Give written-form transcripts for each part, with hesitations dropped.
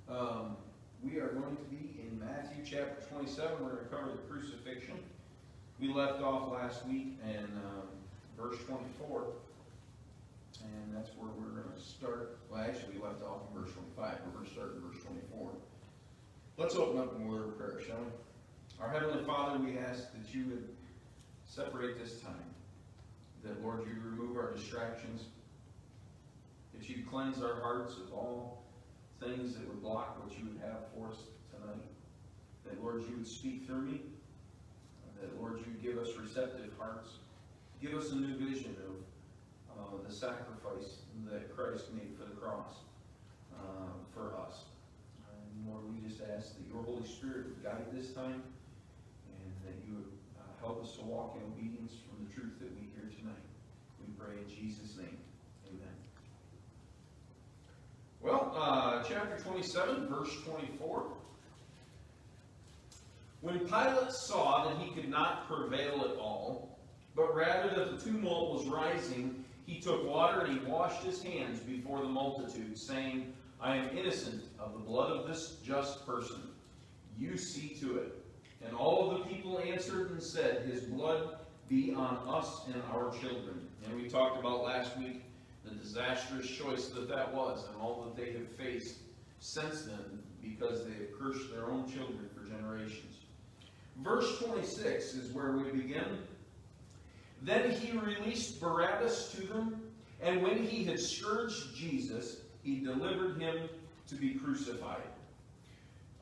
We are going to be in Matthew chapter 27. We're going to cover the crucifixion. We left off last week in verse 24, and that's where we're going to start. Well, actually, we left off in verse 25. We're going to start in verse 24. Let's open up in a word of prayer, shall we? Our Heavenly Father, we ask that you would separate this time, that, Lord, you remove our distractions, that you cleanse our hearts of all things that would block what you would have for us tonight. That, Lord, you would speak through me. That, Lord, you would give us receptive hearts. Give us a new vision of the sacrifice that Christ made for the cross for us. And Lord, we just ask that your Holy Spirit would guide this time and that you would help us to walk in obedience from the truth that we hear tonight. We pray in Jesus' name. Amen. Well, chapter 27, verse 24. When Pilate saw that he could not prevail at all, but rather that the tumult was rising, he took water and he washed his hands before the multitude, saying, I am innocent of the blood of this just person. You see to it. And all of the people answered and said, His blood be on us and our children. And we talked about last week the disastrous choice that was and all that they have faced since then because they have cursed their own children for generations. Verse 26 is where we begin. Then he released Barabbas to them, and when he had scourged Jesus, he delivered him to be crucified.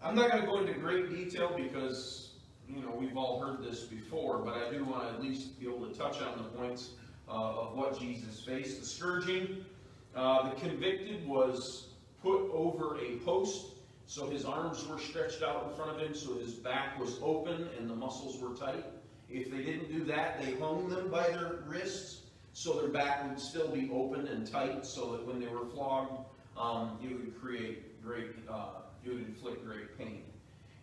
I'm not going to go into great detail because, we've all heard this before, but I do want to at least be able to touch on the points of what Jesus faced. The scourging, the convicted was put over a post, so his arms were stretched out in front of him, so his back was open and the muscles were tight. If they didn't do that, they hung them by their wrists, so their back would still be open and tight, so that when they were flogged, it would create great, it would inflict great pain.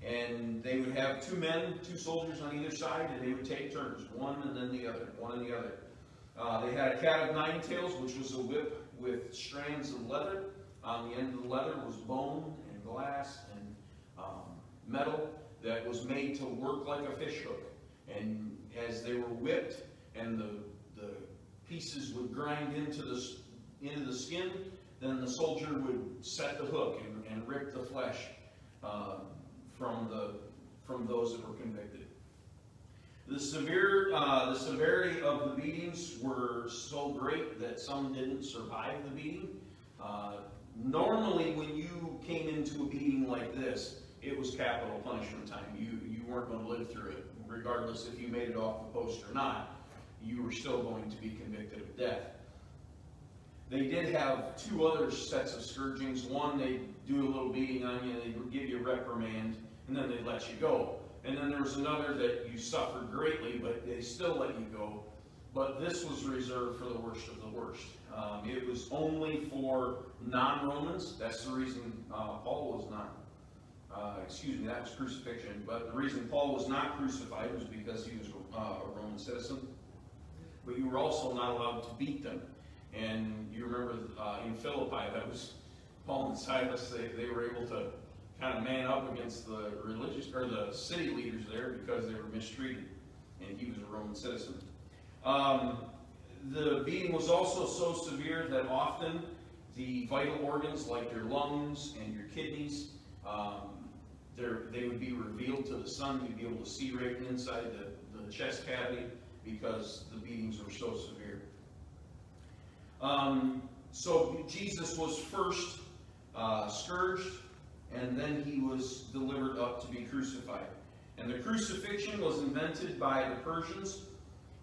And they would have two soldiers on either side, and they would take turns, one and then the other, one and the other. They had a cat of nine tails, which was a whip with strands of leather. On the end of the leather was bone and glass and metal that was made to work like a fish hook. And as they were whipped and the pieces would grind into the skin, then the soldier would set the hook and rip the flesh from those that were convicted. The severity of the beatings were so great that some didn't survive the beating. Normally, when you came into a beating like this, it was capital punishment time. You weren't going to live through it. Regardless if you made it off the post or not, you were still going to be convicted of death. They did have two other sets of scourgings. One, they'd do a little beating on you, they'd give you a reprimand, and then they'd let you go. And then there was another that you suffered greatly, but they still let you go. But this was reserved for the worst of the worst. It was only for non-Romans. That's the reason Paul was not. That was crucifixion. But the reason Paul was not crucified was because he was a Roman citizen. But you were also not allowed to beat them. And you remember in Philippi, that was Paul and Silas. They were able to kind of man up against the the city leaders there because they were mistreated, and he was a Roman citizen. The beating was also so severe that often the vital organs, like your lungs and your kidneys, they would be revealed to the sun. You'd be able to see right inside the chest cavity because the beatings were so severe. So Jesus was first scourged, and then he was delivered up to be crucified. And the crucifixion was invented by the Persians.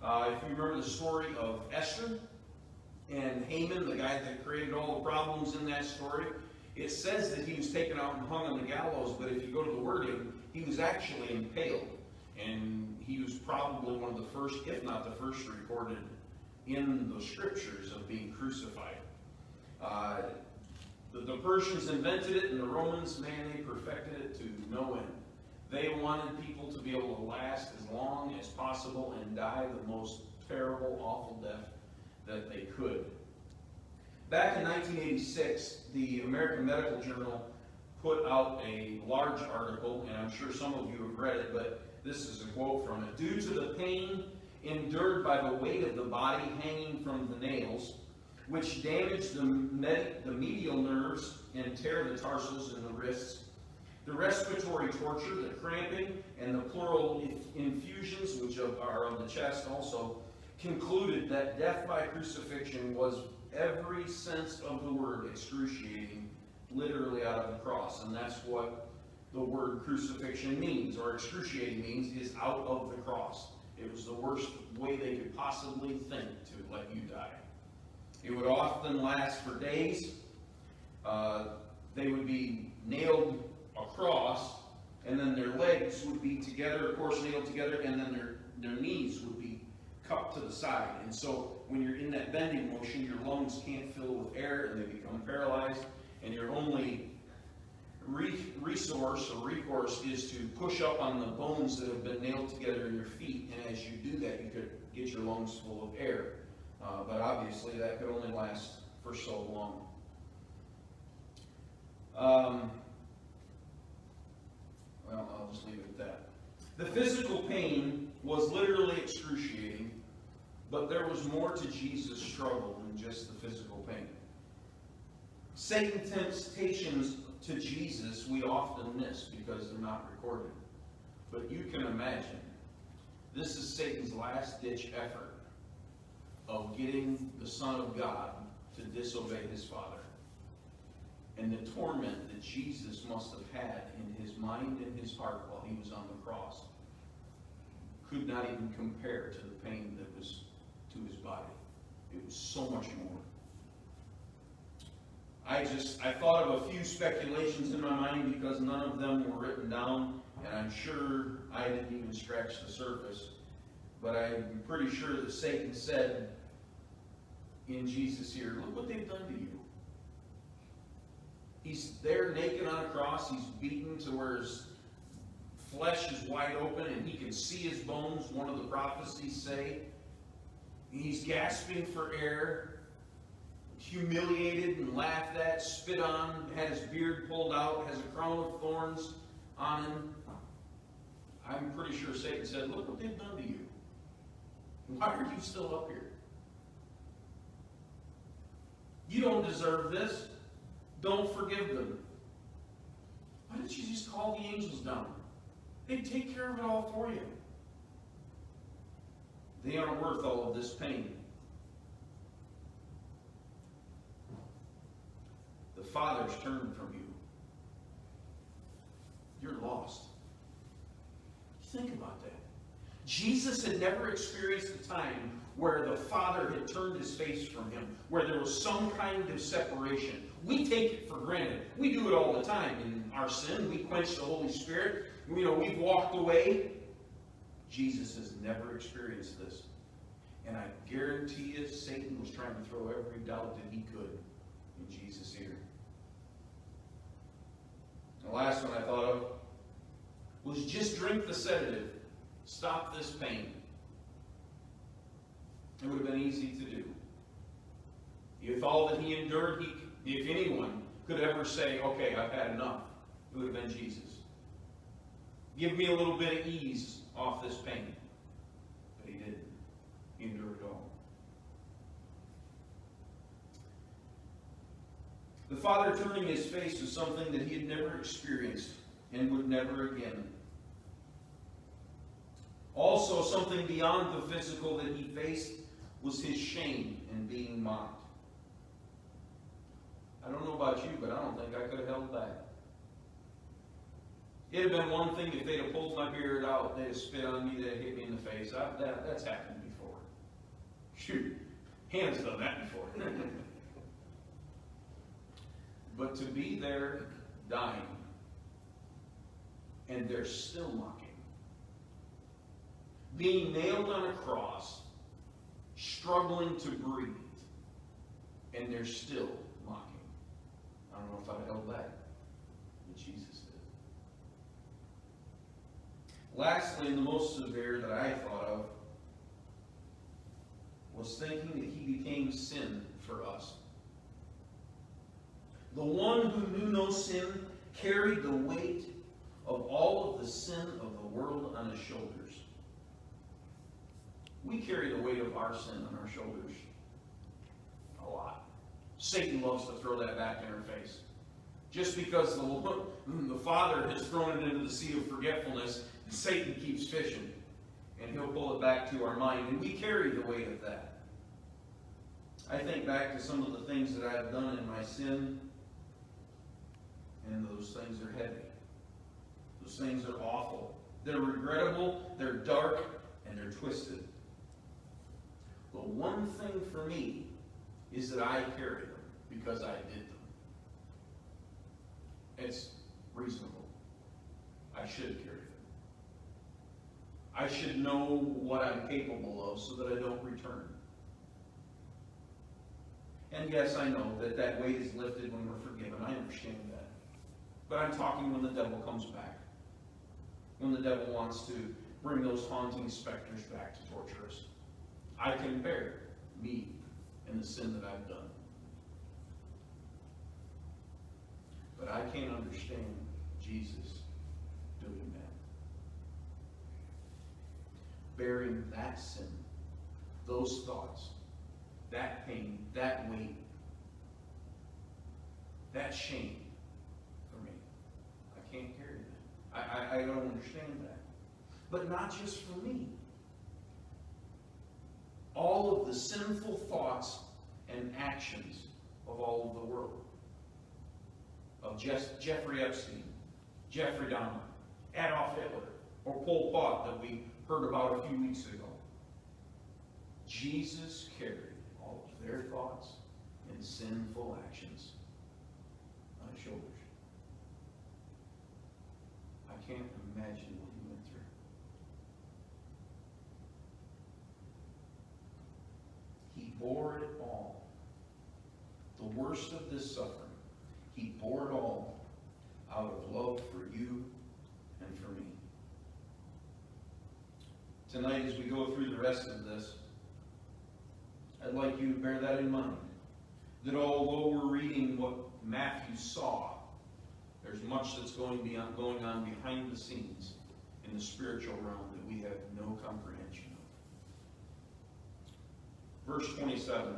If you remember the story of Esther and Haman, the guy that created all the problems in that story, it says that he was taken out and hung on the gallows, but if you go to the wording, he was actually impaled. And he was probably one of the first, if not the first, recorded in the scriptures of being crucified. The Persians invented it, and the Romans, man, they perfected it to no end. They wanted people to be able to last as long as possible and die the most terrible, awful death that they could. Back in 1986, the American Medical Journal put out a large article, and I'm sure some of you have read it, but this is a quote from it. Due to the pain endured by the weight of the body hanging from the nails, which damage the medial nerves and tear the tarsals and the wrists, the respiratory torture, the cramping, and the pleural infusions, which are on the chest also, concluded that death by crucifixion was every sense of the word excruciating, literally out of the cross. And that's what the word crucifixion means, or excruciating means, is out of the cross. It was the worst way they could possibly think to let you die. It would often last for days. They would be nailed across, and then their legs would be together, of course, nailed together, and then their knees would be cupped to the side. And so when you're in that bending motion, your lungs can't fill with air, and they become paralyzed, and your only recourse is to push up on the bones that have been nailed together in your feet, and as you do that, you could get your lungs full of air. But obviously that could only last for so long. Well, I'll just leave it at that. The physical pain was literally excruciating, but there was more to Jesus' struggle than just the physical pain. Satan's temptations to Jesus we often miss because they're not recorded. But you can imagine, this is Satan's last-ditch effort of getting the Son of God to disobey his Father. And the torment that Jesus must have had in his mind and his heart while he was on the cross could not even compare to the pain that was to his body. It was so much more. I thought of a few speculations in my mind because none of them were written down, and I'm sure I didn't even scratch the surface. But I'm pretty sure that Satan said in Jesus' ear, look what they've done to you. He's there naked on a cross. He's beaten to where his flesh is wide open and he can see his bones, one of the prophecies say. He's gasping for air, humiliated and laughed at, spit on, had his beard pulled out, has a crown of thorns on him. I'm pretty sure Satan said, look what they've done to you. Why are you still up here? You don't deserve this. Don't forgive them. Why don't you just call the angels down? They'd take care of it all for you. They aren't worth all of this pain. The Father's turned from you. You're lost. Think about that. Jesus had never experienced a time where the Father had turned his face from him, where there was some kind of separation. We take it for granted. We do it all the time in our sin. We quench the Holy Spirit. We've walked away. Jesus has never experienced this. And I guarantee you, Satan was trying to throw every doubt that he could in Jesus' ear. The last one I thought of was just drink the sedative. Stop this pain. It would have been easy to do. If all that he endured, if anyone could ever say, okay, I've had enough, it would have been Jesus. Give me a little bit of ease off this pain. But he didn't. He endured it all. The Father turning his face was something that he had never experienced and would never again. Also, something beyond the physical that he faced was his shame and being mocked. I don't know about you, but I don't think I could have held back. It would have been one thing if they'd have pulled my beard out, they'd have spit on me, they'd have hit me in the face. That's happened before. Shoot, Hannah's done that before. But to be there dying, and they're still mocking. Being nailed on a cross, struggling to breathe, and they're still mocking. I don't know if I'd held back, but Jesus did. Lastly, and the most severe that I thought of, was thinking that he became sin for us. The one who knew no sin carried the weight of all of the sin of the world on his shoulders. We carry the weight of our sin on our shoulders a lot. Satan loves to throw that back in our face. Just because the Father has thrown it into the sea of forgetfulness, Satan keeps fishing. And he'll pull it back to our mind. And we carry the weight of that. I think back to some of the things that I've done in my sin, and those things are heavy. Those things are awful. They're regrettable, they're dark, and they're twisted. The one thing for me is that I carry them because I did them. It's reasonable. I should carry them. I should know what I'm capable of so that I don't return. And yes, I know that that weight is lifted when we're forgiven. I understand that. But I'm talking when the devil comes back. When the devil wants to bring those haunting specters back to torture us. I can bear me and the sin that I've done. But I can't understand Jesus doing that. Bearing that sin, those thoughts, that pain, that weight, that shame for me. I can't carry that. I don't understand that. But not just for me. All of the sinful thoughts and actions of all of the world. Of Jeffrey Epstein, Jeffrey Dahmer, Adolf Hitler, or Pol Pot that we heard about a few weeks ago. Jesus carried all of their thoughts and sinful actions on his shoulders. I can't imagine what he went through. He bore it all. The worst of this suffering. He bore it all out of love for you and for me. Tonight, as we go through the rest of this, I'd like you to bear that in mind. That although we're reading what Matthew saw, there's much that's going on behind the scenes in the spiritual realm that we have no comprehension of. Verse 27.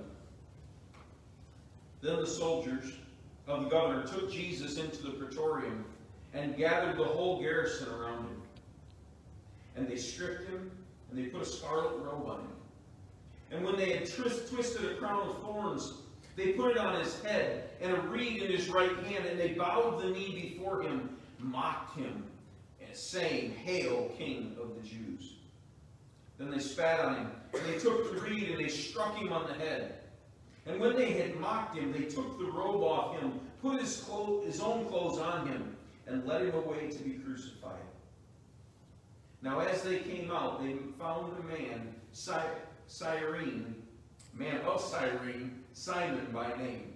Then the soldiers of the governor took Jesus into the praetorium and gathered the whole garrison around him. And they stripped him, and they put a scarlet robe on him. And when they had twisted a crown of thorns, they put it on his head, and a reed in his right hand, and they bowed the knee before him, mocked him, and saying, "Hail, King of the Jews." Then they spat on him, and they took the reed, and they struck him on the head. And when they had mocked him, they took the robe off him, put his own clothes on him, and led him away to be crucified. Now as they came out, they found a man, man of Cyrene, Simon by name.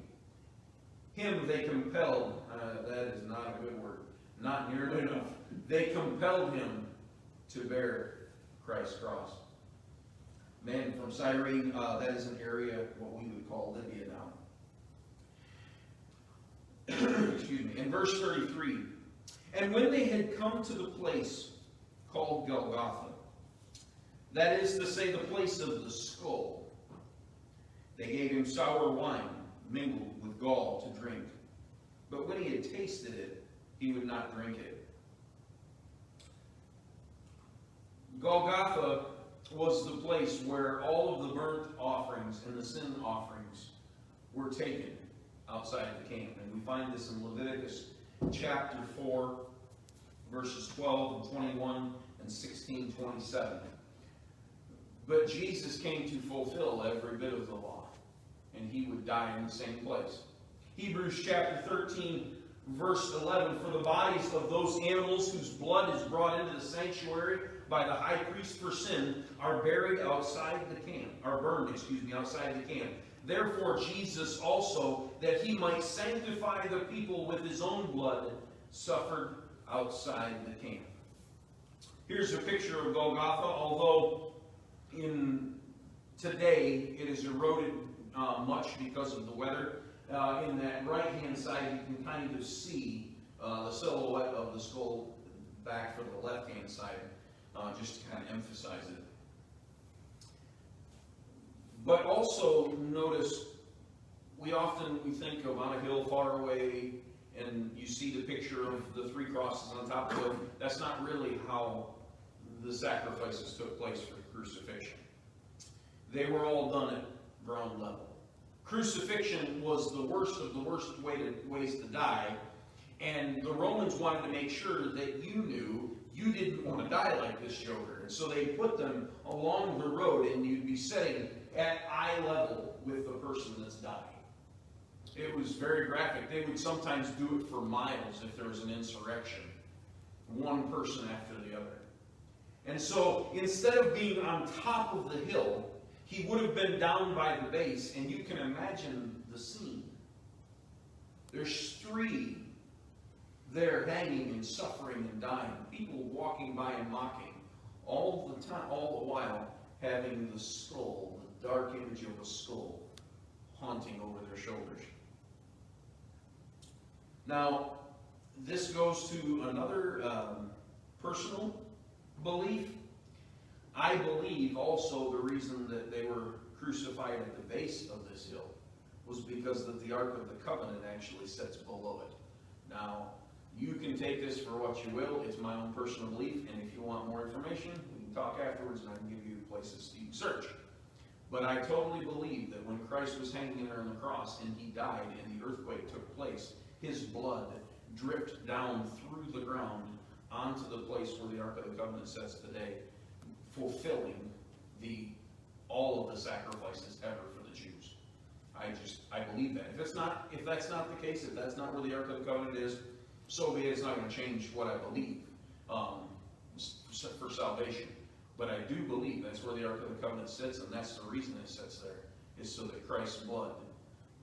Him they compelled, that is not a good word, not nearly enough. They compelled him to bear Christ's cross. Man from Cyrene, that is an area, what we would call Libya now. Excuse me. In verse 33, and when they had come to the place called Golgotha, that is to say, the place of the skull, they gave him sour wine mingled with gall to drink. But when he had tasted it, he would not drink it. Golgotha was the place where all of the burnt offerings and the sin offerings were taken outside the camp. And we find this in Leviticus chapter 4, verses 12 and 21 and 16:27. But Jesus came to fulfill every bit of the law, and he would die in the same place. Hebrews chapter 13, verse 11, for the bodies of those animals whose blood is brought into the sanctuary by the high priest for sin are buried outside the camp, are burned, outside the camp. Therefore Jesus also, that he might sanctify the people with his own blood, suffered outside the camp. Here's a picture of Golgotha, although today it is eroded much because of the weather. In that right-hand side, you can kind of see the silhouette of the skull back for the left-hand side, just to kind of emphasize it. But also notice, we think of on a hill far away, and you see the picture of the three crosses on top of the hill. That's not really how the sacrifices took place for crucifixion. They were all done at ground level. Crucifixion was the worst of the worst ways to die, and the Romans wanted to make sure that you knew you didn't want to die like this joker. And so they put them along the road, and you'd be sitting at eye level with the person that's dying. It was very graphic. They would sometimes do it for miles if there was an insurrection, one person after the other. And so instead of being on top of the hill, he would have been down by the base, and you can imagine the scene. There's three there hanging and suffering and dying, people walking by and mocking, all the time, all the while having the skull, the dark image of a skull, haunting over their shoulders. Now, this goes to another personal belief. I believe also the reason that they were crucified at the base of this hill was because that the Ark of the Covenant actually sits below it. Now, you can take this for what you will. It's my own personal belief, and if you want more information, we can talk afterwards, and I can give you places you can search. But I totally believe that when Christ was hanging there on the cross and he died and the earthquake took place, his blood dripped down through the ground onto the place where the Ark of the Covenant sits today, fulfilling all of the sacrifices ever for the Jews. I believe that. If that's not the case, if that's not where the Ark of the Covenant is, so be it. It's not going to change what I believe for salvation. But I do believe that's where the Ark of the Covenant sits, and that's the reason it sits there, is so that Christ's blood,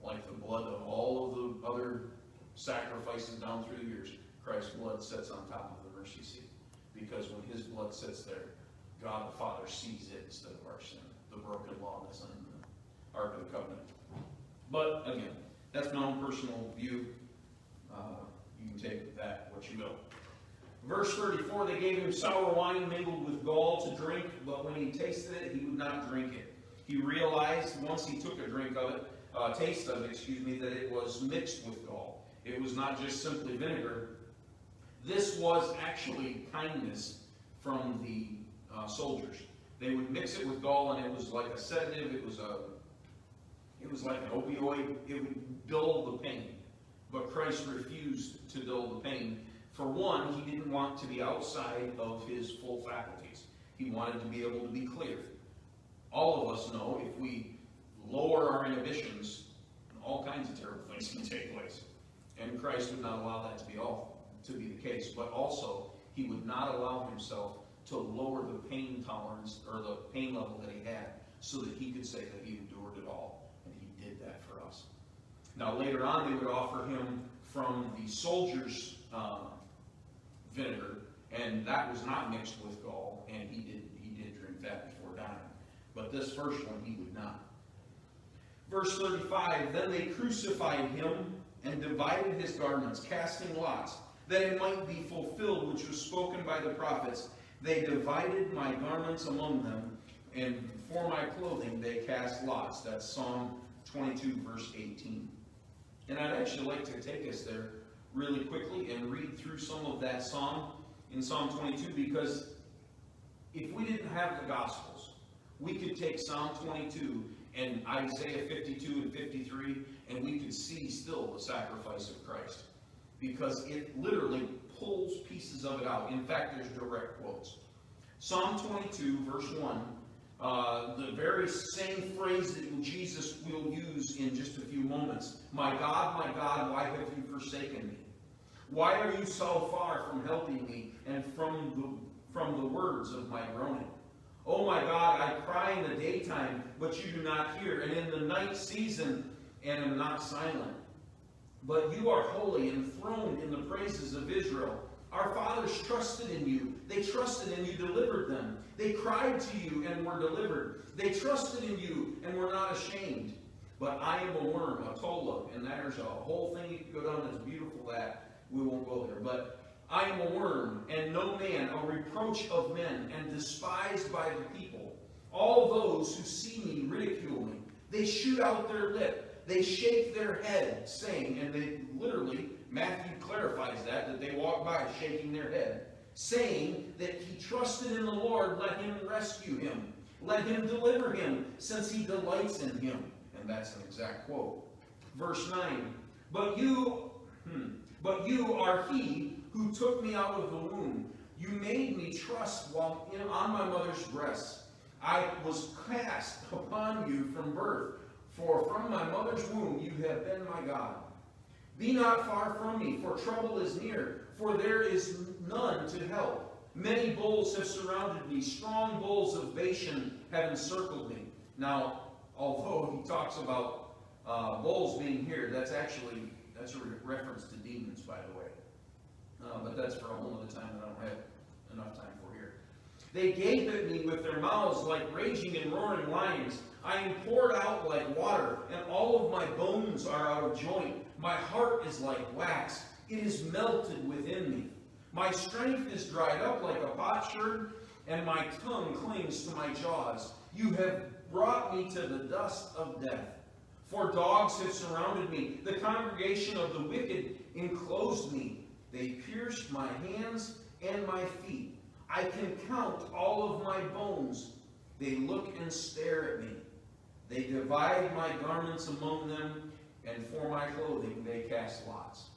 like the blood of all of the other sacrifices down through the years, Christ's blood sits on top of the mercy seat. Because when his blood sits there, God the Father sees it instead of our sin, the broken law that's in the Ark of the Covenant. But again, that's my own personal view. You can take that what you will. Verse 34, they gave him sour wine mingled with gall to drink, but when he tasted it, he would not drink it. He realized, once he took a drink of it, taste of it, that it was mixed with gall. It was not just simply vinegar. This was actually kindness from the soldiers. They would mix it with gall, and it was like a sedative. It was like an opioid. It would dull the pain. But Christ refused to dull the pain. For one, he didn't want to be outside of his full faculties. He wanted to be able to be clear. All of us know if we lower our inhibitions, all kinds of terrible things can take place. And Christ would not allow that to be the case. But also, he would not allow himself to lower the pain tolerance or the pain level that he had so that he could say that he endured it all. And he did that for us. Now, later on, they would offer him from the soldiers' vinegar, and that was not mixed with gall, and he did drink that before dying. But this first one, he would not. Verse 35, then they crucified him and divided his garments, casting lots, that it might be fulfilled which was spoken by the prophets. They divided my garments among them, and for my clothing they cast lots. That's Psalm 22, verse 18. And I'd actually like to take us there really quickly and read through some of that psalm in Psalm 22, because if we didn't have the Gospels, we could take Psalm 22 and Isaiah 52 and 53, and we could see still the sacrifice of Christ, because it literally pulls pieces of it out. In fact, there's direct quotes. Psalm 22, verse 1, the very same phrase that Jesus will use in just a few moments. My God, why have you forsaken me? Why are you so far from helping me and from the words of my groaning? Oh my God, I cry in the daytime, but you do not hear, and in the night season, and am not silent. But you are holy, enthroned in the praises of Israel. Our fathers trusted in you. They trusted and you delivered them. They cried to you and were delivered. They trusted in you and were not ashamed. But I am a worm, a tola, and there's a whole thing you could go down that's beautiful that we won't go there. I am a worm, and no man, a reproach of men, and despised by the people. All those who see me ridicule me. They shoot out their lip. They shake their head, saying," and they literally, Matthew clarifies that they walk by shaking their head, "saying that he trusted in the Lord, let him rescue him. Let him deliver him, since he delights in him." And that's an exact quote. Verse 9, But you are he who took me out of the womb. You made me trust while on my mother's breast. I was cast upon you from birth, for from my mother's womb you have been my God. Be not far from me, for trouble is near, for there is none to help. Many bulls have surrounded me, strong bulls of Bashan have encircled me. Now, although he talks about bulls being here, that's a reference to demons, by the way. But that's for a whole other time that I don't have enough time for here. They gape at me with their mouths like raging and roaring lions. I am poured out like water, and all of my bones are out of joint. My heart is like wax. It is melted within me. My strength is dried up like a potsherd, and my tongue clings to my jaws. You have brought me to the dust of death. For dogs have surrounded me. The congregation of the wicked enclosed me. They pierced my hands and my feet. I can count all of my bones. They look and stare at me. They divide my garments among them, and for my clothing they cast lots.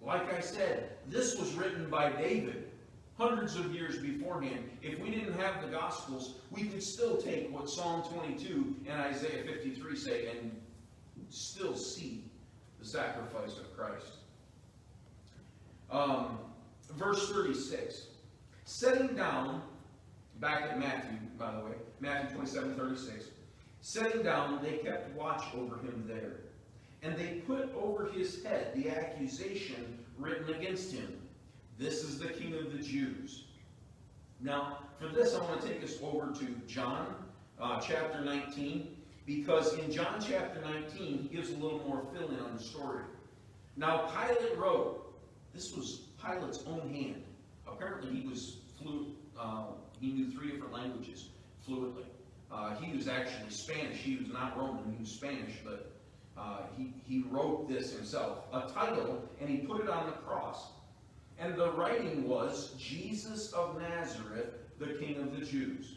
Like I said, this was written by David hundreds of years beforehand. If we didn't have the Gospels, we could still take what Psalm 22 and Isaiah 53 say and still see the sacrifice of Christ. Verse 36. Setting down, back at Matthew, by the way, Matthew 27:36. Setting down, they kept watch over him there. And they put over his head the accusation written against him. This is the King of the Jews. Now, for this, I want to take us over to John chapter 19, because in John chapter 19, he gives a little more fill-in on the story. Now, Pilate wrote, this was Pilate's own hand. Apparently, he knew 3 different languages fluently. He was actually Spanish. He was not Roman. He was Spanish, but he wrote this himself, a title, and he put it on the cross. And the writing was, Jesus of Nazareth, the King of the Jews.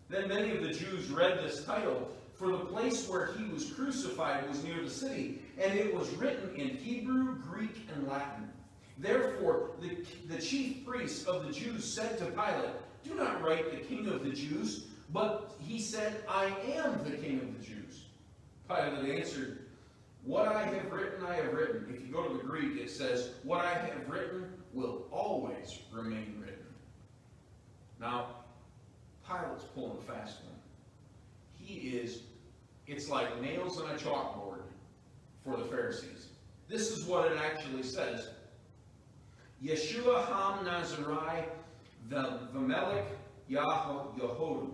Then many of the Jews read this title, for the place where he was crucified was near the city, and it was written in Hebrew, Greek, and Latin. Therefore, the chief priests of the Jews said to Pilate, "Do not write the King of the Jews," but he said, "I am the King of the Jews." Pilate answered, "What I have written, I have written." If you go to the Greek, it says, "What I have written will always remain written." Now, Pilate's pulling a fast one. It's like nails on a chalkboard for the Pharisees. This is what it actually says. Yeshua HaNazari V'Melech Yehodim.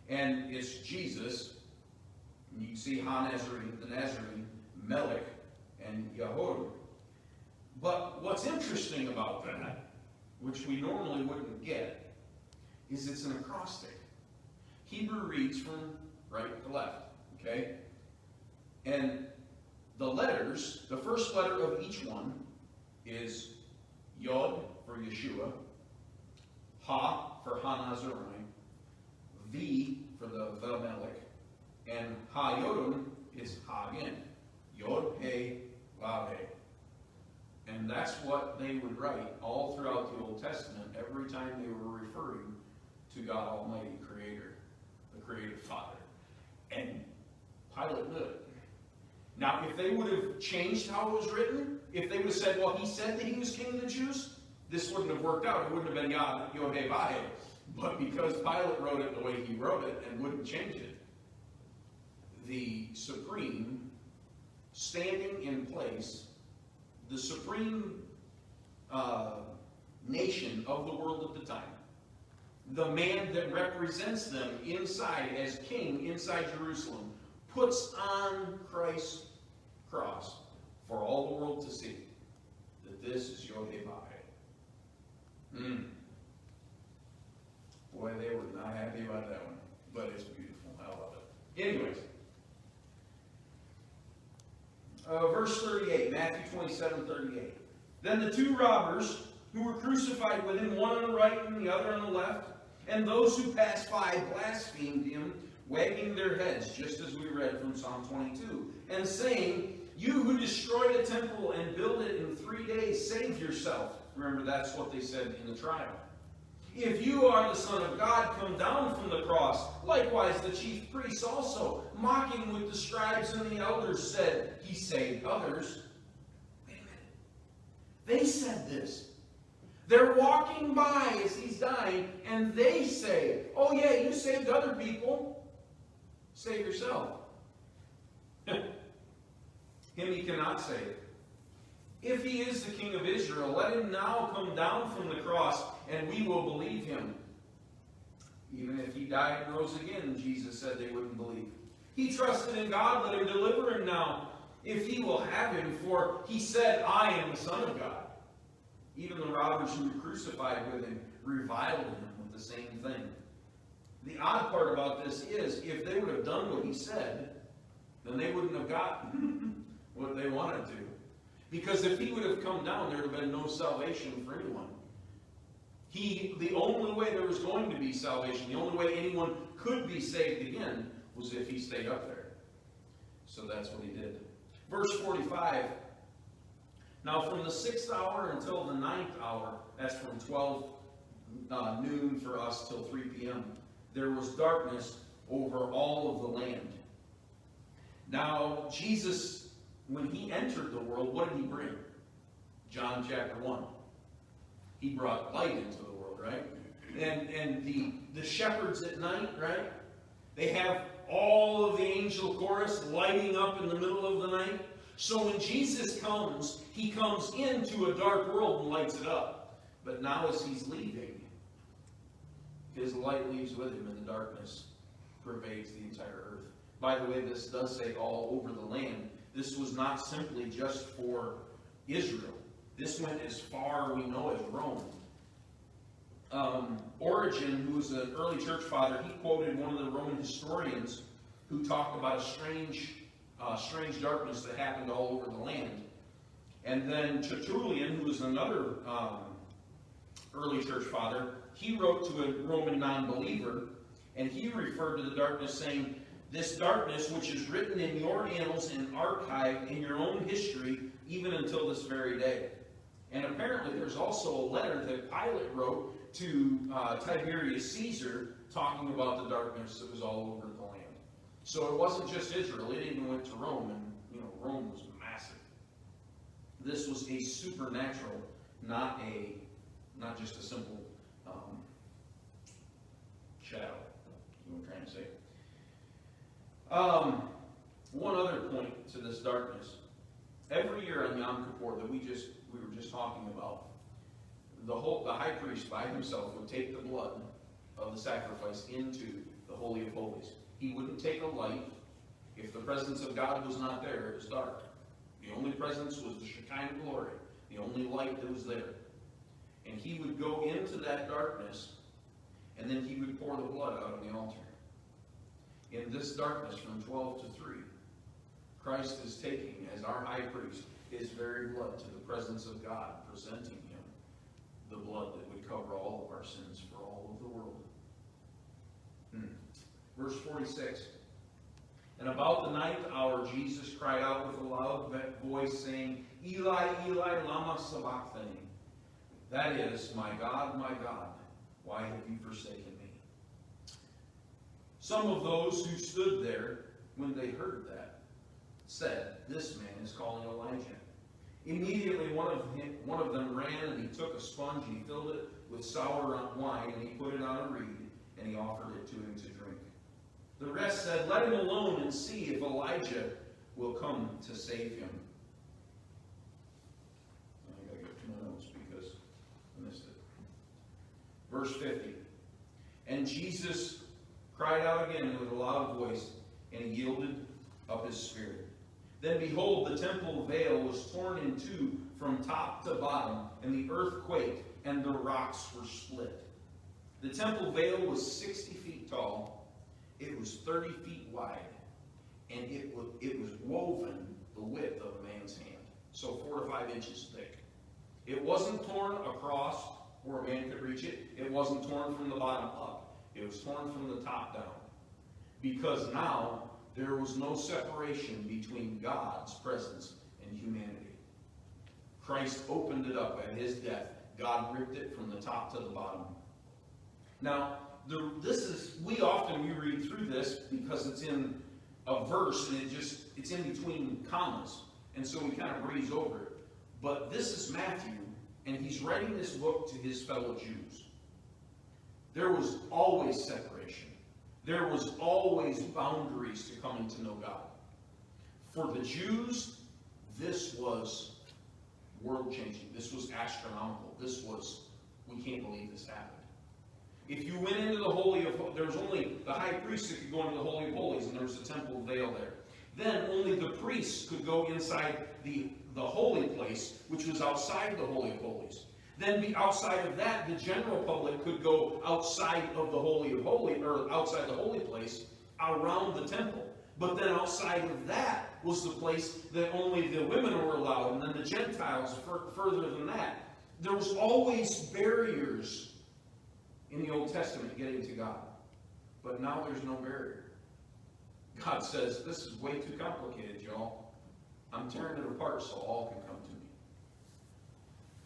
And it's Jesus. You can see HaNazari, the Nazarene, Melech, and Yehodim. But what's interesting about that, which we normally wouldn't get, is it's an acrostic. Hebrew reads from right to left, okay? And the letters, the first letter of each one is Yod for Yeshua, Ha for HaNazari, V for the Melech, and Ha-Yodim is Ha again. Yod, He, Vav, He. And that's what they would write all throughout the Old Testament every time they were referring to God Almighty, Creator, the Creative Father. And Pilate knew it. Now, if they would have changed how it was written, if they would have said, well, he said that he was King of the Jews, this wouldn't have worked out. It wouldn't have been Yod, He, Vav, He. But because Pilate wrote it the way he wrote it and wouldn't change it, the supreme, standing in place, the supreme nation of the world at the time, the man that represents them inside as king inside Jerusalem, puts on Christ's cross for all the world to see that this is Yod He Vav He. Boy, they were not happy about that one. But it's beautiful. I love it. Anyways. Verse 38, Matthew 27:38. Then the two robbers who were crucified with him, one on the right and the other on the left, and those who passed by blasphemed him, wagging their heads, just as we read from Psalm 22, and saying, "You who destroy the temple and build it in 3 days, save yourself." Remember, that's what they said in the trial. "If you are the Son of God, come down from the cross." Likewise, the chief priests also, mocking with the scribes and the elders, said, "He saved others." Wait a minute. They said this. They're walking by as he's dying, and they say, "Oh yeah, you saved other people. Save yourself." Him he cannot save. If he is the King of Israel, let him now come down from the cross, and we will believe him. Even if he died and rose again, Jesus said they wouldn't believe. He trusted in God, let him deliver him now, if he will have him, for he said, "I am the Son of God." Even the robbers who were crucified with him reviled him with the same thing. The odd part about this is, if they would have done what he said, then they wouldn't have gotten what they wanted to. Because if he would have come down, there would have been no salvation for anyone. The only way there was going to be salvation, the only way anyone could be saved again, was if he stayed up there. So that's what he did. Verse 45. Now from the 6th hour until the 9th hour, that's from 12 noon for us till 3 p.m., there was darkness over all of the land. Now Jesus, when he entered the world, what did he bring? John chapter 1. He brought light into the world, right? And the shepherds at night, right? They have all of the angel chorus lighting up in the middle of the night. So when Jesus comes, he comes into a dark world and lights it up. But now as he's leaving, his light leaves with him, and the darkness pervades the entire earth. By the way, this does say all over the land. This was not simply just for Israel. This went as far, we know, as Rome. Origen, who was an early church father, he quoted one of the Roman historians who talked about a strange darkness that happened all over the land. And then Tertullian, who was another early church father, he wrote to a Roman non-believer, and he referred to the darkness saying, "This darkness which is written in your annals and archived in your own history, even until this very day." And apparently there's also a letter that Pilate wrote to Tiberius Caesar talking about the darkness that was all over the land. So it wasn't just Israel, it even went to Rome, and Rome was massive. This was a supernatural, not just a simple shadow. You know what I'm trying to say? One other point to this darkness. Every year on Yom Kippur that we were just talking about, the high priest by himself would take the blood of the sacrifice into the Holy of Holies. He wouldn't take a light. If the presence of God was not there, it was dark. The only presence was the Shekinah glory, the only light that was there. And he would go into that darkness, and then he would pour the blood out on the altar. In this darkness from 12 to 3, Christ is taking, as our high priest, his very blood to the presence of God, presenting him the blood that would cover all of our sins for all of the world. Verse 46. And about the 9th hour, Jesus cried out with a loud voice, saying, "Eli, Eli, lama sabachthani?" That is, my God, why have you forsaken me? Some of those who stood there, when they heard that, said, "This man is calling Elijah." Immediately one of them ran, and he took a sponge, and he filled it with sour wine, and he put it on a reed, and he offered it to him to drink. The rest said, "Let him alone and see if Elijah will come to save him." I gotta get to my notes because I missed it. Verse 50. And Jesus cried out again with a loud voice, and he yielded up his spirit. Then behold, the temple veil was torn in two from top to bottom, and the earth quaked, and the rocks were split. The temple veil was 60 feet tall. It was 30 feet wide. And it was woven the width of a man's hand. So 4 to 5 inches thick. It wasn't torn across where a man could reach it. It wasn't torn from the bottom up. It was torn from the top down. Because now there was no separation between God's presence and humanity. Christ opened it up at his death. God ripped it from the top to the bottom. Now, we often read through this because it's in a verse and it's in between commas. And so we kind of breeze over it. But this is Matthew, and he's writing this book to his fellow Jews. There was always separation. There was always boundaries to coming to know God. For the Jews, this was world-changing. This was astronomical. This was, we can't believe this happened. If you went into the Holy of Holies, there was only the high priest that could go into the Holy of Holies, and there was a temple veil there. Then only the priests could go inside the holy place, which was outside the Holy of Holies. Then outside of that, the general public could go outside of the Holy of Holies, or outside the holy place, around the temple. But then outside of that was the place that only the women were allowed, and then the Gentiles further than that. There was always barriers in the Old Testament getting to God. But now there's no barrier. God says, this is way too complicated, y'all. I'm tearing it apart so all can come to me.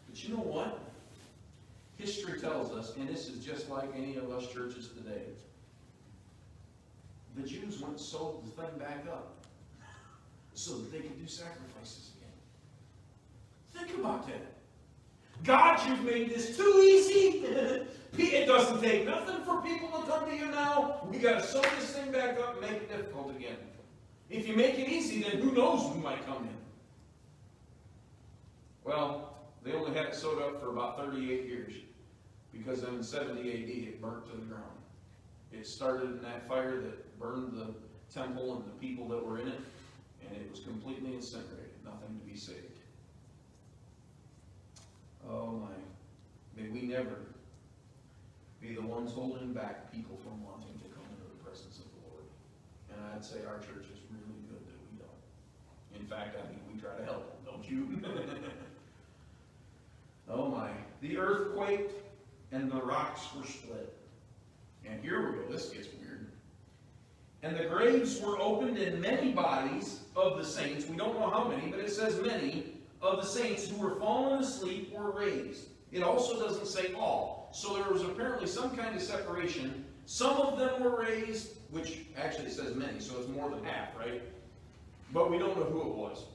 But you know what? History tells us, and this is just like any of us churches today, the Jews went and sewed the thing back up so that they could do sacrifices again. Think about that. God, you've made this too easy. It doesn't take nothing for people to come to you now. We got to sew this thing back up and make it difficult again. If you make it easy, then who knows who might come in. Well, they only had it sewed up for about 38 years. Because in 70 AD, it burnt to the ground. It started in that fire that burned the temple and the people that were in it. And it was completely incinerated. Nothing to be saved. Oh my. May we never be the ones holding back people from wanting to come into the presence of the Lord. And I'd say our church is really good that we don't. In fact, I mean, we try to help them, don't you? Oh my. The earth quaked and the rocks were split. And here we go. This gets weird. And the graves were opened, and many bodies of the saints, we don't know how many, but it says many, of the saints who were fallen asleep were raised. It also doesn't say all. So there was apparently some kind of separation. Some of them were raised, which actually says many, so it's more than half, right? But we don't know who it was.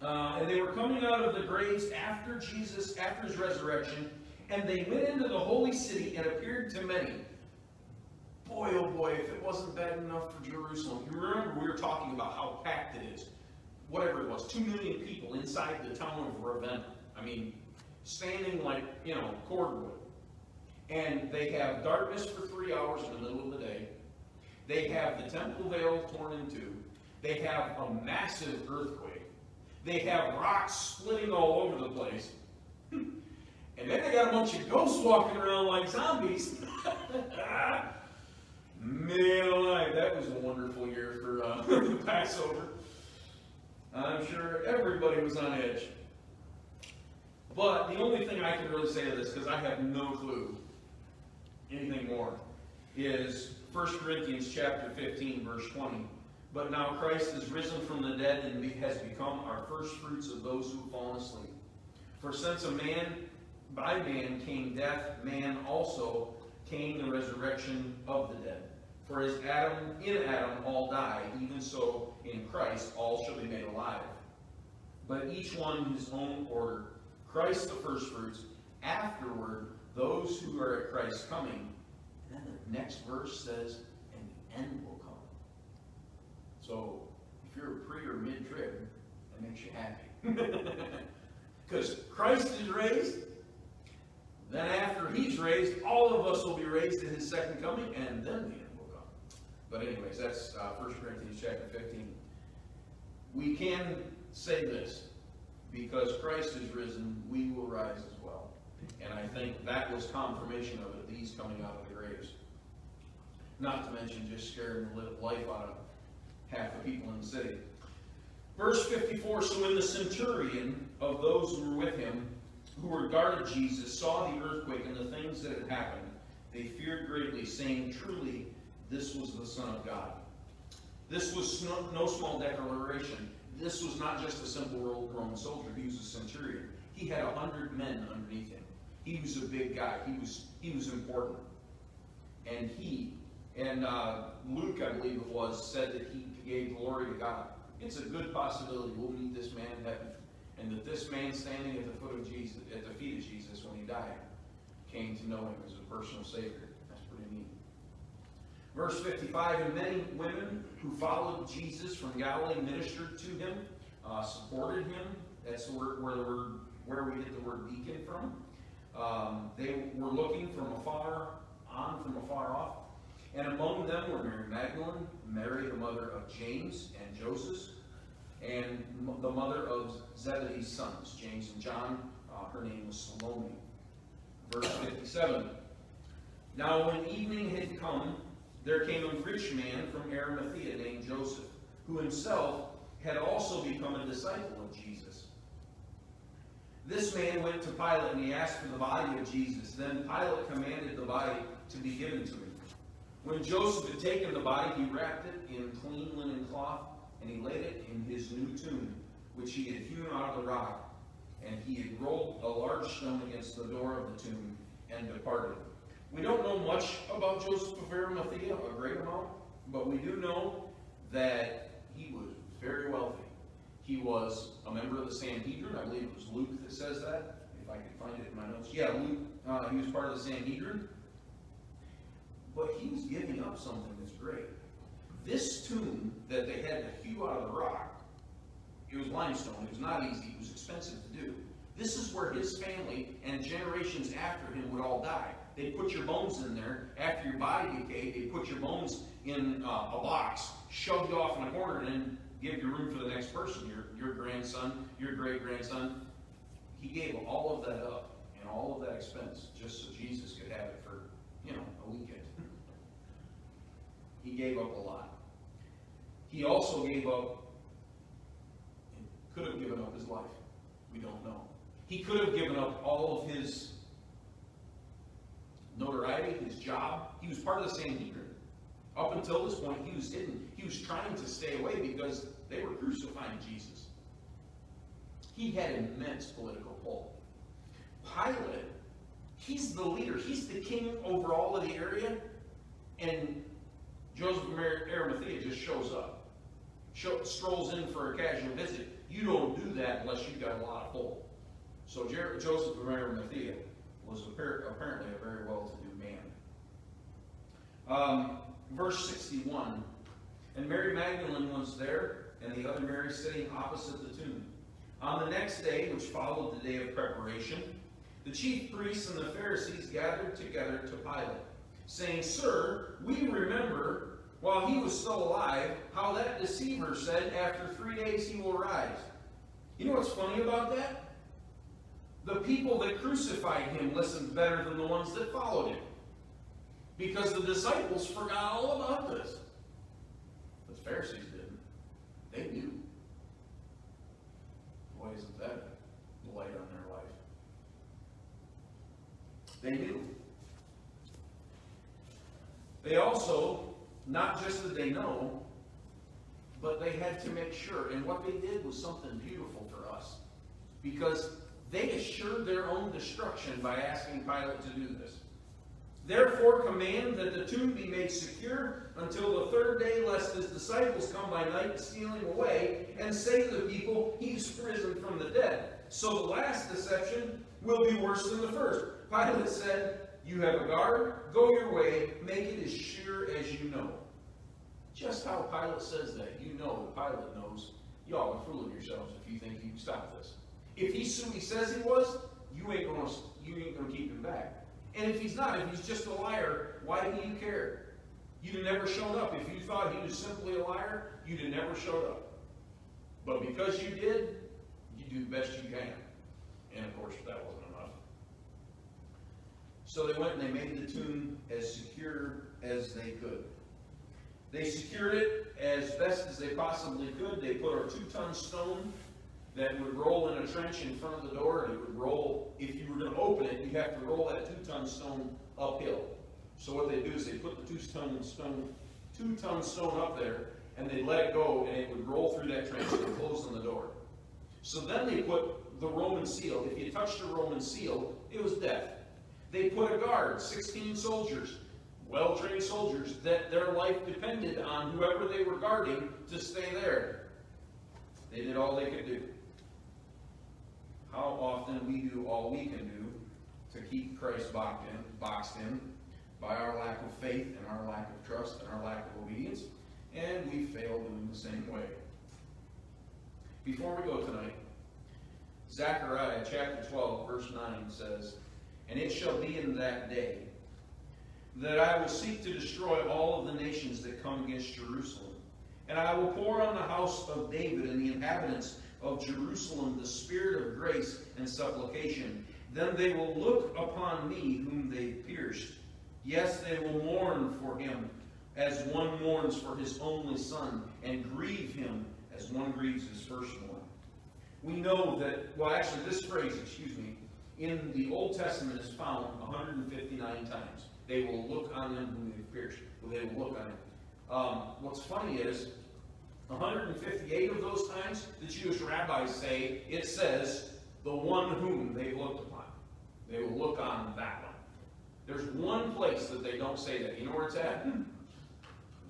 And they were coming out of the graves after his resurrection, and they went into the holy city and appeared to many. Boy, oh boy, if it wasn't bad enough for Jerusalem. You remember we were talking about how packed it is. Whatever it was, 2 million people inside the town of Ravenna. I mean, standing like, cordwood. And they have darkness for 3 hours in the middle of the day. They have the temple veil torn in two. They have a massive earthquake. They have rocks splitting all over the place. And then they got a bunch of ghosts walking around like zombies. Man alive, that was a wonderful year for the Passover. I'm sure everybody was on edge. But the only thing I can really say to this, because I have no clue anything more, is 1 Corinthians chapter 15, verse 20. But now Christ is risen from the dead and has become our first fruits of those who have fallen asleep. For since by man came death, man also came the resurrection of the dead. For as in Adam all died, even so in Christ all shall be made alive. But each one in his own order. Christ the firstfruits, afterward those who are at Christ's coming. And then the next verse says, and the end will come. So if you're a pre or mid-trib, that makes you happy. Because Christ is raised, then after he's raised, all of us will be raised in his second coming, and then the end will come. But anyways, that's 1 Corinthians chapter 15. We can say this, because Christ is risen, we will rise as well. And I think that was confirmation of it, these coming out of the graves. Not to mention just scaring the life out of half the people in the city. Verse 54, so when the centurion of those who were with him, who regarded Jesus, saw the earthquake and the things that had happened, they feared greatly, saying, truly, this was the Son of God. This was no small declaration. This was not just a simple Roman soldier. He was a centurion. He had 100 men underneath him. He was a big guy. He was important. And Luke, I believe it was, said that he gave glory to God. It's a good possibility we'll meet this man in heaven, and that this man standing at the foot of Jesus, at the feet of Jesus when he died, came to know him as a personal Savior. That's pretty neat. Verse 55, and many women who followed Jesus from Galilee ministered to him, supported him. That's where we get the word deacon from. They were looking from afar off. And among them were Mary Magdalene, Mary the mother of James and Joseph, and the mother of Zebedee's sons, James and John. Her name was Salome. Verse 57. Now when evening had come, there came a rich man from Arimathea named Joseph, who himself had also become a disciple of Jesus. This man went to Pilate, and he asked for the body of Jesus. Then Pilate commanded the body to be given to him. When Joseph had taken the body, he wrapped it in clean linen cloth, and he laid it in his new tomb, which he had hewn out of the rock. And he had rolled a large stone against the door of the tomb and departed. We don't know much about Joseph of Arimathea, a great amount, but we do know that he was very wealthy. He was a member of the Sanhedrin. I believe it was Luke that says that, if I can find it in my notes. Yeah, Luke, he was part of the Sanhedrin. But he was giving up something that's great. This tomb that they had to hew out of the rock, it was limestone. It was not easy. It was expensive to do. This is where his family and generations after him would all die. They'd put your bones in there. After your body decayed, they'd put your bones in a box, shove you off in a corner, and then give you room for the next person, your grandson, your great-grandson. He gave all of that up and all of that expense just so Jesus could have it for, a weekend. He gave up a lot. He also gave up, and could have given up his life. We don't know. He could have given up all of his notoriety, his job. He was part of the Sanhedrin. Up until this point, he was hidden. He was trying to stay away because they were crucifying Jesus. He had immense political pull. Pilate, he's the leader. He's the king over all of the area. And Joseph of Arimathea just shows up. Strolls in for a casual visit. You don't do that unless you've got a lot of pull. So Joseph of Arimathea was apparently a very well-to-do man. Verse 61. And Mary Magdalene was there, and the other Mary sitting opposite the tomb. On the next day, which followed the day of preparation, the chief priests and the Pharisees gathered together to Pilate, saying, Sir, we remember, while he was still alive, how that deceiver said, after 3 days he will rise. You know what's funny about that? The people that crucified him listened better than the ones that followed him. Because the disciples forgot all about this. But the Pharisees didn't. They knew. Boy, isn't that a light on their life? They knew. They also, not just that they know, but they had to make sure. And what they did was something beautiful for us. Because they assured their own destruction by asking Pilate to do this. Therefore command that the tomb be made secure until the third day, lest his disciples come by night to steal him away, and say to the people, he's risen from the dead. So the last deception will be worse than the first. Pilate said, you have a guard, go your way, make it as sure as you know. Just how Pilate says that, you know that Pilate knows. Y'all are fooling yourselves if you think you can stop this. If he's who he says he was, you ain't gonna keep him back. And if he's not, if he's just a liar, why do you care? You'd have never shown up. If you thought he was simply a liar, you'd have never showed up. But because you did, you do the best you can. And of course, that wasn't enough. So they went and they made the tomb as secure as they could. They secured it as best as they possibly could. They put a 2-ton stone that would roll in a trench in front of the door, and it would roll. If you were going to open it, you'd have to roll that 2-ton stone uphill. So what they do is they put the 2-ton stone up there, and they'd let it go, and it would roll through that trench and close on the door. So then they put the Roman seal. If you touched a Roman seal, it was death. They put a guard, 16 soldiers, well-trained soldiers, that their life depended on whoever they were guarding to stay there. They did all they could do. How often we do all we can do to keep Christ boxed in by our lack of faith and our lack of trust and our lack of obedience, and we fail doing the same way. Before we go tonight, Zechariah chapter 12, verse 9 says, "And it shall be in that day that I will seek to destroy all of the nations that come against Jerusalem. And I will pour on the house of David and the inhabitants of Jerusalem the spirit of grace and supplication. Then they will look upon me whom they pierced. Yes, they will mourn for him as one mourns for his only son, and grieve him as one grieves his firstborn." We know that, well, actually, this phrase, in the Old Testament is found 159 times. They will look on him whom they pierced. Well, they will look on him. What's funny is, 158 of those times, the Jewish rabbis say, it says, the one whom they've looked upon. They will look on that one. There's one place that they don't say that. You know where it's at?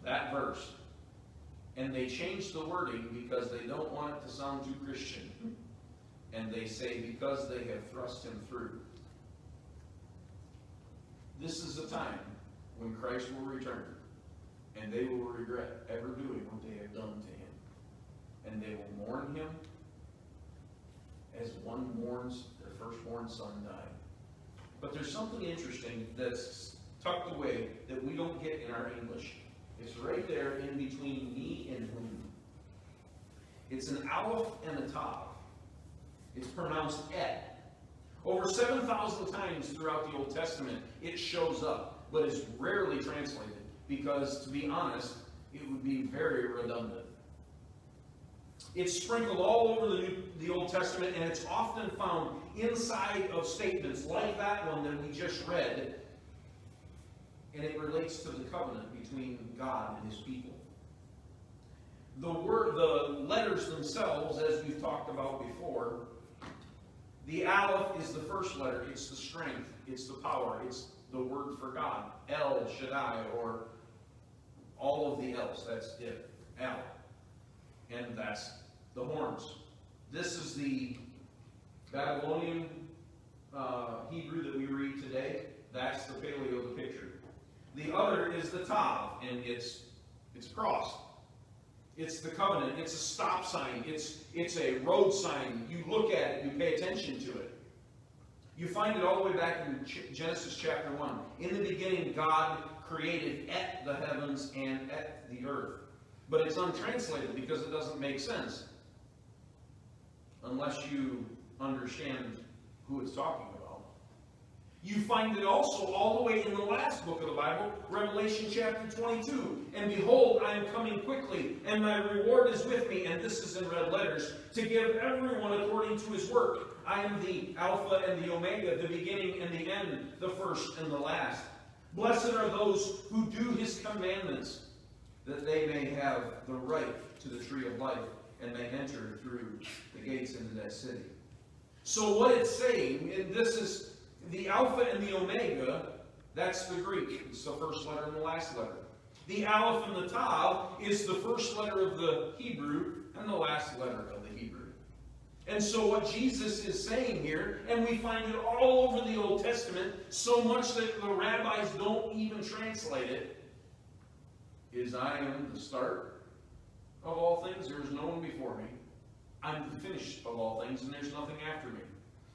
That verse. And they change the wording because they don't want it to sound too Christian. And they say, because they have thrust him through. This is a time when Christ will return, and they will regret ever doing what they have done to him. And they will mourn him as one mourns their firstborn son died. But there's something interesting that's tucked away that we don't get in our English. It's right there in between me and whom. It's an aleph and a tav. It's pronounced et. Over 7,000 times throughout the Old Testament, it shows up, but is rarely translated because, to be honest, it would be very redundant. It's sprinkled all over the Old Testament, and it's often found inside of statements like that one that we just read, and it relates to the covenant between God and his people. The letters themselves, as we've talked about before, the aleph is the first letter. It's the strength. It's the power. It's the word for God. El Shaddai, or all of the else. That's it. El. And that's the horns. This is the Babylonian Hebrew that we read today. That's the paleo, the picture. The other is the tav, and it's cross. It's the covenant. It's a stop sign. It's a road sign. You look at it. You pay attention to it. You find it all the way back in Genesis chapter 1. In the beginning, God created at the heavens and at the earth. But it's untranslated because it doesn't make sense unless you understand who it's talking about. You find it also all the way in the last book of the Bible, Revelation chapter 22. "And behold, I am coming quickly, and my reward is with me," and this is in red letters, "to give everyone according to his work. I am the Alpha and the Omega, the beginning and the end, the first and the last. Blessed are those who do his commandments, that they may have the right to the tree of life, and may enter through the gates into that city." So what it's saying, and this is the Alpha and the Omega, that's the Greek. It's the first letter and the last letter. The Aleph and the Tav is the first letter of the Hebrew and the last letter of the Hebrew. And so what Jesus is saying here, and we find it all over the Old Testament, so much that the rabbis don't even translate it, is I am the start of all things, there is no one before me. I'm the finish of all things, and there's nothing after me.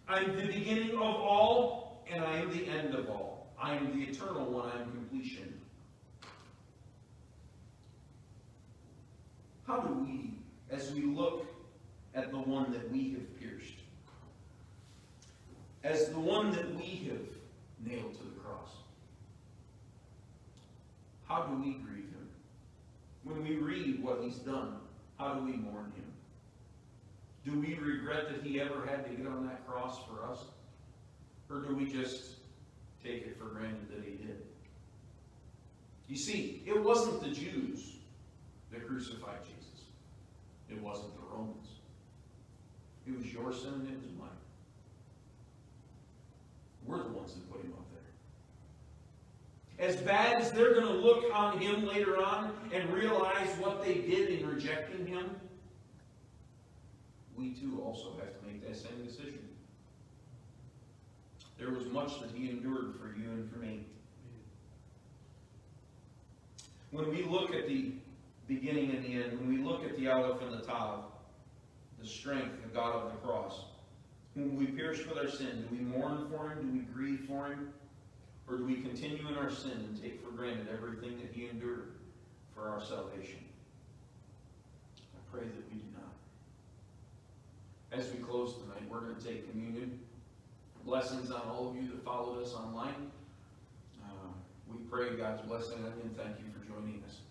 I'm the beginning of all, and I am the end of all. I am the eternal one, I am completion. How do we, as we look at the one that we have pierced, as the one that we have nailed to the how do we grieve him? When we read what he's done, how do we mourn him? Do we regret that he ever had to get on that cross for us? Or do we just take it for granted that he did? You see, it wasn't the Jews that crucified Jesus. It wasn't the Romans. It was your sin and it was mine. We're the ones that put him up there. As bad as they're going to look on him later on and realize what they did in rejecting him, we too also have to make that same decision. There was much that he endured for you and for me. When we look at the beginning and the end, when we look at the Aleph and the Tav, the strength, the God of the cross, whom we pierced with our sin, do we mourn for him? Do we grieve for him? Or do we continue in our sin and take for granted everything that he endured for our salvation? I pray that we do not. As we close tonight, we're going to take communion. Blessings on all of you that followed us online. We pray God's blessing on you and thank you for joining us.